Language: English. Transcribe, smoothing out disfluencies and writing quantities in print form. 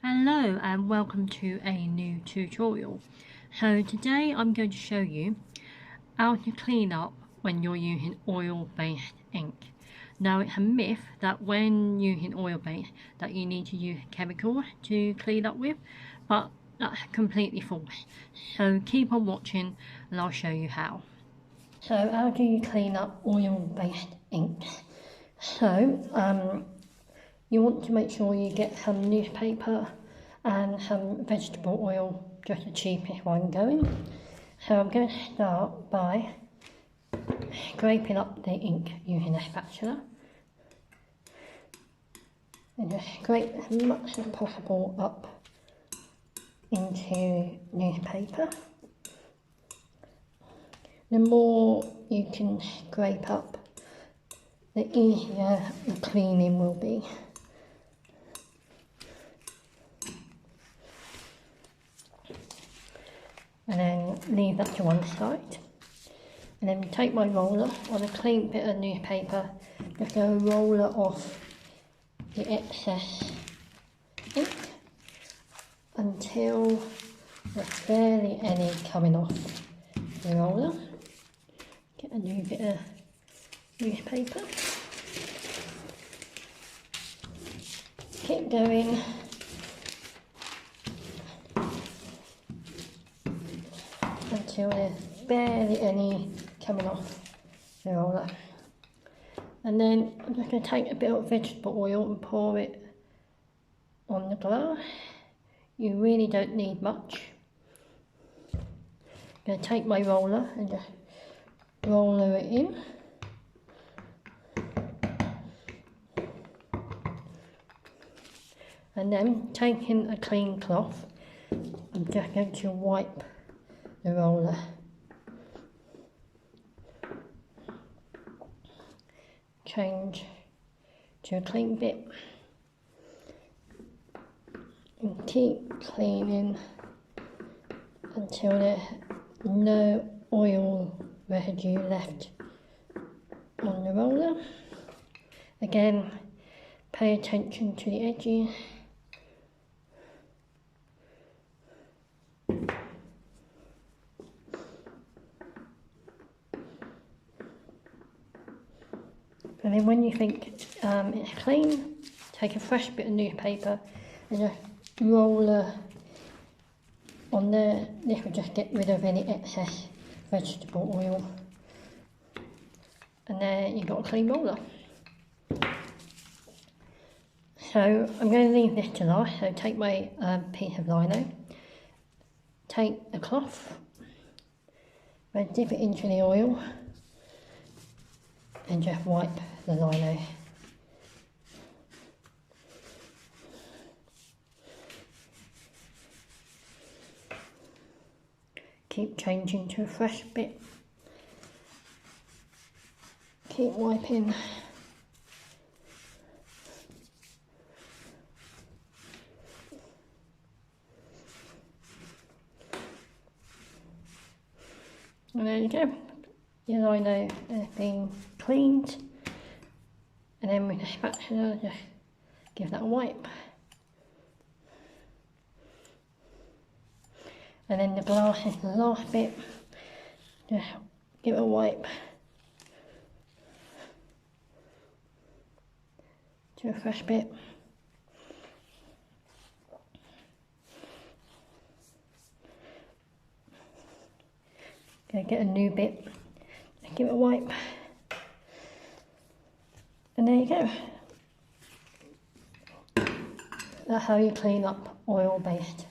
Hello and welcome to a new tutorial. So today I'm going to show you how to clean up when you're using oil-based ink. Now it's a myth that when using oil-based that you need to use chemicals to clean up with, but that's completely false. So keep on watching and I'll show you how. So how do you clean up oil-based ink? So you want to make sure you get some newspaper and some vegetable oil, just the cheapest one going. So I'm going to start by scraping up the ink using a spatula. And just scrape as much as possible up into newspaper. The more you can scrape up, the easier the cleaning will be. And then leave that to one side. And then take my roller on a clean bit of newspaper, just go roller off the excess ink until there's barely any coming off the roller. Get a new bit of newspaper. Keep going. Until there's barely any coming off the roller. And then I'm just going to take a bit of vegetable oil and pour it on the glass. You really don't need much. I'm going to take my roller and just roller it in. And then taking a clean cloth, I'm just going to wipe the roller. Change to a clean bit and keep cleaning until there's no oil residue left on the roller. Again, pay attention to the edges. And then when you think it's clean, take a fresh bit of newspaper and just roller on there. This will just get rid of any excess vegetable oil. And there you've got a clean roller. So I'm going to leave this to last. So take my piece of lino, take a cloth, and dip it into the oil and just wipe the lino. Keep changing to a fresh bit. Keep wiping. And there you go. Your lino has been cleaned. And then with a spatula, just give that a wipe. And then the glass is the last bit. Just give it a wipe to a fresh bit. Gonna get a new bit. Give it a wipe. And there you go. That's how you clean up oil-based